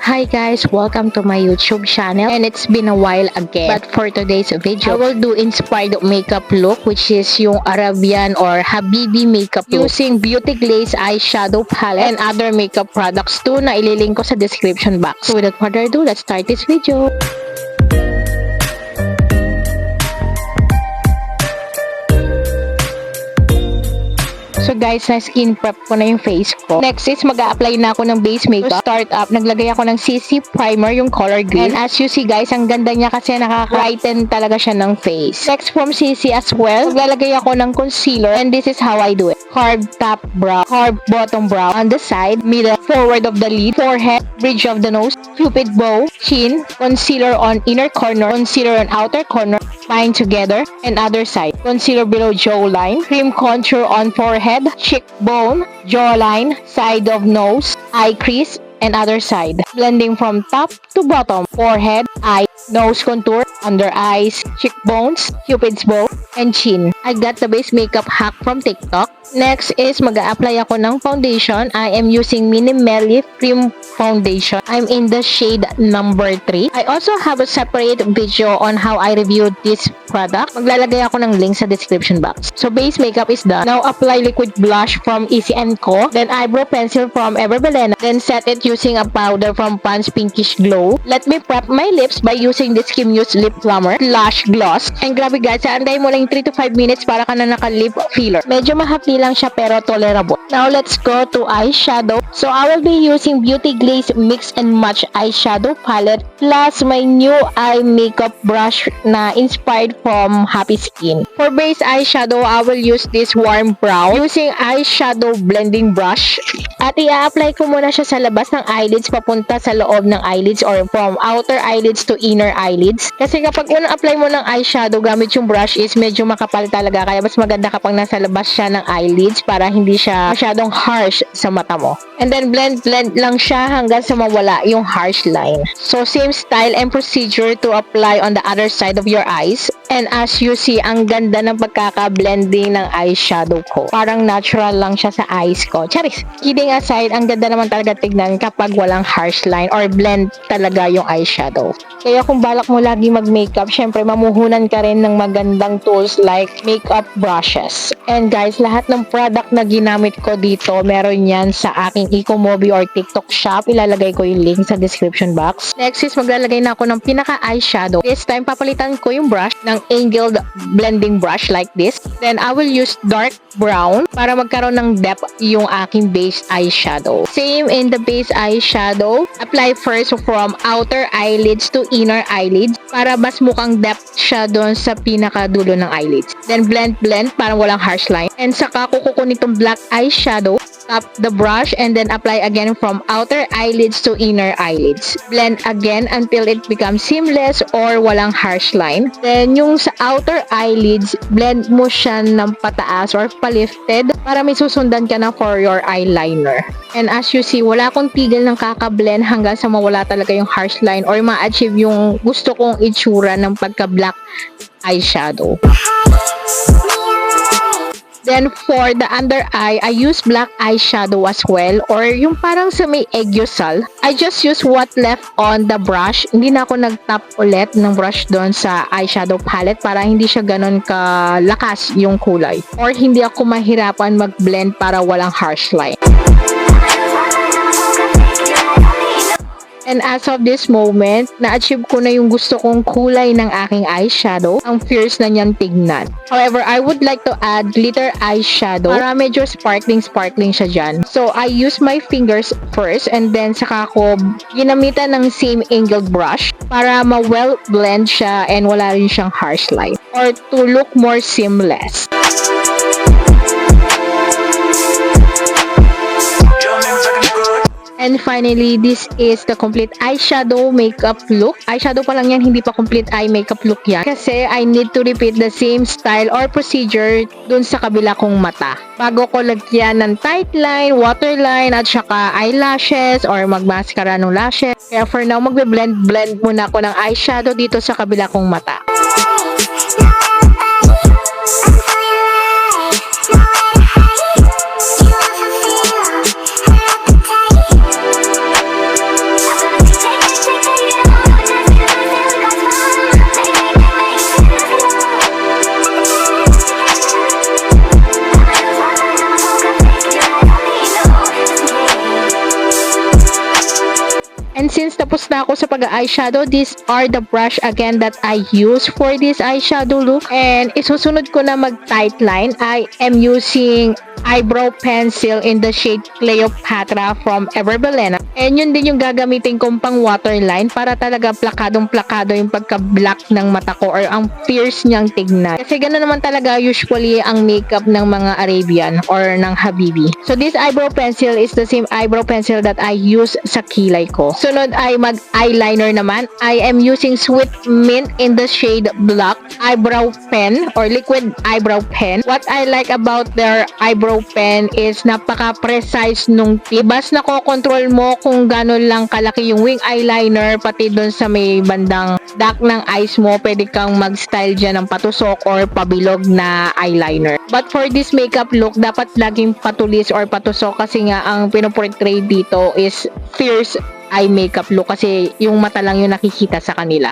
Hi guys, welcome to my YouTube channel, and it's been a while again. But for today's video, I will do inspired makeup look, which is yung Arabian or Habibi makeup look using Beauty Glaze eyeshadow palette and other makeup products too na ililink ko sa description box. So without further ado, let's start this video. So guys, na-skin prep ko na yung face ko. Next is mag-a-apply na ako ng base makeup. To start up, naglagay ako ng CC Primer, yung color green. And as you see guys, ang ganda niya kasi nakaka-brighten talaga siya ng face. Next from CC as well, maglalagay ako ng concealer. And this is how I do it. Carved top brow, carved bottom brow on the side, middle, forward of the lid, forehead, bridge of the nose, cupid bow, chin, concealer on inner corner, concealer on outer corner, bind together, and other side. Concealer below jawline, cream contour on forehead, cheekbone, jawline, side of nose, eye crease, and other side. Blending from top to bottom, forehead, eye, nose contour, under eyes, cheekbones, cupid's bow, and chin. I got the base makeup hack from TikTok. Next is mag-a-apply ako ng foundation. I am using Minimally Cream Foundation. I'm in the shade number 3. I also have a separate video on how I reviewed this product. Maglalagay ako ng link sa description box. So base makeup is done. Now apply liquid blush from Easy & Co. Then eyebrow pencil from Everbelena. Then set it using a powder from Pond's Pinkish Glow. Let me prep my lips by using this Kim Muse Lip Plummer Lash Gloss. And grabe guys, anday mo lang 3 to 5 minutes para ka na naka-lip filler. Medyo mahapli lang siya pero tolerable. Now let's go to eyeshadow. So I will be using Beauty Glaze Mix and Match eyeshadow palette plus my new eye makeup brush na inspired from Happy Skin. For base eyeshadow, I will use this warm brown using eyeshadow blending brush. At i-apply ko muna siya sa labas ng eyelids papunta sa loob ng eyelids or from outer eyelids to inner eyelids. Kasi kapag unang apply mo ng eyeshadow gamit yung brush is medyo makapal talaga. Kaya mas maganda kapag nasa labas siya ng eyelids para hindi siya masyadong harsh sa mata mo. And then blend lang siya hanggang sa mawala yung harsh line. So same style and procedure to apply on the other side of your eyes. And as you see, ang ganda ng pagkaka-blending ng eyeshadow ko. Parang natural lang siya sa eyes ko. Charis! Kidding aside, ang ganda naman talaga tignan kapag walang harsh line or blend talaga yung eyeshadow. Kaya kung balak mo lagi mag-makeup, syempre mamuhunan ka rin ng magandang tools like makeup brushes. And guys, lahat ng product na ginamit ko dito, meron yan sa aking Ecomobi or TikTok shop. Ilalagay ko yung link sa description box. Next is maglalagay na ako ng pinaka-eyeshadow. This time, papalitan ko yung brush ng angled blending brush like this. Then, I will use dark brown para magkaroon ng depth yung aking base eyeshadow. Same in the base eyeshadow. Apply first from outer eyelids to inner eyelids para mas mukhang depth siya doon sa pinakadulo ng eyelids. Then, blend para walang harsh line. And saka kukunin itong black eyeshadow, tap the brush, and then apply again from outer eyelids to inner eyelids. Blend again until it becomes seamless or walang harsh line. Then, yung sa outer eyelids, blend mo siya ng pataas or palifted para may susundan ka na for your eyeliner. And as you see, wala akong tigil ng kaka-blend hanggang sa mawala talaga yung harsh line or ma-achieve yung gusto kong itsura ng pagka-black eyeshadow. Then, for the under eye, I use black eyeshadow as well or yung parang sa may eggyosal. I just use what left on the brush. Hindi na ako nag-tap ulit ng brush doon sa eyeshadow palette para hindi siya ganun kalakas yung kulay. Or hindi ako mahirapan mag-blend para walang harsh line. And as of this moment, na-achieve ko na yung gusto kong kulay ng aking eyeshadow. Ang fierce na niyan tignan. However, I would like to add glitter eyeshadow para medyo sparkling siya dyan. So, I use my fingers first and then saka ko ginamitan ng same angled brush para ma-well blend siya and wala rin siyang harsh line or to look more seamless. And finally, this is the complete eyeshadow makeup look. Eyeshadow pa lang yan, hindi pa complete eye makeup look yan. Kasi I need to repeat the same style or procedure dun sa kabila kong mata. Bago ko lagyan ng tight line, waterline, at saka eyelashes or magmaskara ng lashes. Kaya for now, magbe-blend muna ako ng eyeshadow dito sa kabila kong mata. And since tapos na ako sa pag-eyeshadow, these are the brush again that I use for this eyeshadow look. And isusunod ko na mag-tight line. I am using eyebrow pencil in the shade Cleopatra from Everbelena. And yun din yung gagamitin kong pang waterline para talaga plakadong-plakado yung pagka-black ng mata ko or ang fierce niyang tignan. Kasi gano'n naman talaga usually ang makeup ng mga Arabian or ng Habibi. So this eyebrow pencil is the same eyebrow pencil that I use sa kilay ko. Sunod ay mag-eyeliner naman. I am using Sweet Mint in the shade Black eyebrow pen or liquid eyebrow pen. What I like about their eyebrow pen is napaka-precise nung tip. Bas nako-control mo kung gano'n lang kalaki yung wing eyeliner, pati doon sa may bandang duct ng eyes mo, pwede kang mag-style dyan ng patusok or pabilog na eyeliner. But for this makeup look, dapat laging patulis or patusok kasi nga ang pinoportray dito is fierce eye makeup look kasi yung mata lang yung nakikita sa kanila.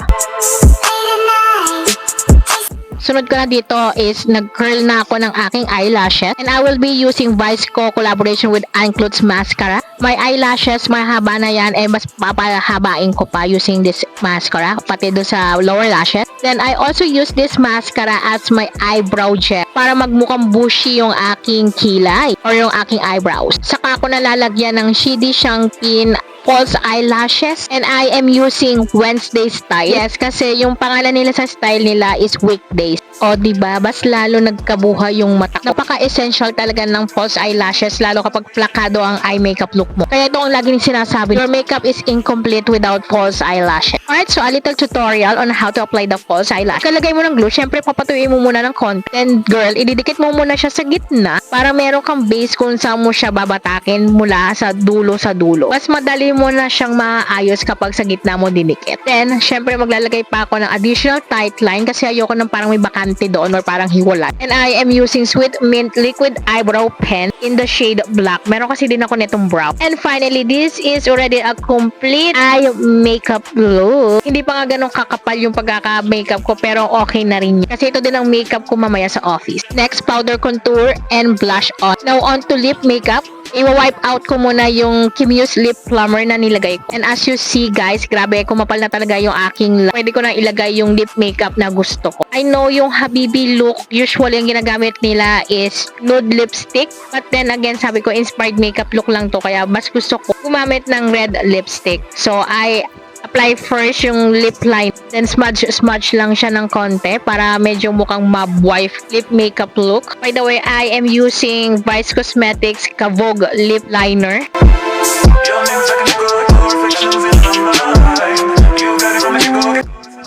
Sunod ko na dito is nag-curl na ako ng aking eyelashes. And I will be using Vice Co collaboration with Anclutz Mascara. My eyelashes, mahaba na yan. Eh, mas papahabain ko pa using this mascara. Pati doon sa lower lashes. Then, I also use this mascara as my eyebrow gel. Para magmukhang bushy yung aking kilay. Or yung aking eyebrows. Saka ko nalalagyan ng Shidi Shangkin false eyelashes and I am using Wednesday style. Yes, kasi yung pangalan nila sa style nila is weekdays. O diba, bas lalo nagkabuhay yung mata ko. Napaka-essential talaga ng false eyelashes lalo kapag plakado ang eye makeup look mo. Kaya ito ang laging sinasabi, your makeup is incomplete without false eyelashes. Alright, so a little tutorial on how to apply the false eyelash. Kalagay mo ng glue, syempre papatuyin mo muna ng konti. Then girl, ididikit mo muna siya sa gitna para meron kang base kung saan mo siya babatakin mula sa dulo sa dulo. Mas madali mo na siyang maayos kapag sa gitna mo dinikit. Then, syempre maglalagay pa ako ng additional tight line kasi ayoko ng parang may bakante doon or parang hiwalay. And I am using Sweet Mint liquid eyebrow pen in the shade Black. Meron kasi din ako netong brown. And finally, this is already a complete eye makeup look. Hindi pa nga ganun kakapal yung pagkaka-makeup ko pero okay na rin yun. Kasi ito din ang makeup ko mamaya sa office. Next, powder contour and blush on. Now, on to lip makeup. I-wipe out ko muna yung Kimuse Lip Plumber na nilagay ko. And as you see guys, grabe, kumapal na talaga yung aking pwede ko na ilagay yung lip makeup na gusto ko. I know yung Habibi look, usually ang ginagamit nila is nude lipstick. But then again, sabi ko, inspired makeup look lang to. Kaya mas gusto ko gumamit ng red lipstick. So, I apply first yung lip line, then smudge lang siya ng konti para medyo mukhang mob wife lip makeup look. By the way, I am using Vice Cosmetics Kavogue lip liner.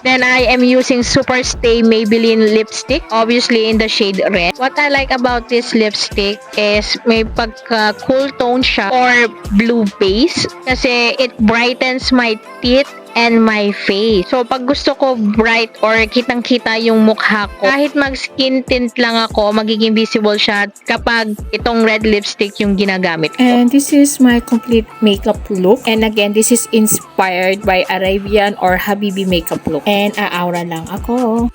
Then I am using Superstay Maybelline lipstick, obviously in the shade red. What I like about this lipstick is may pagka cool tone siya or blue base kasi it brightens my teeth and my face. So, pag gusto ko bright or kitang-kita yung mukha ko, kahit mag-skin tint lang ako, magiging visible siya kapag itong red lipstick yung ginagamit ko. And this is my complete makeup look. And again, this is inspired by Arabian or Habibi makeup look. And aaura lang ako.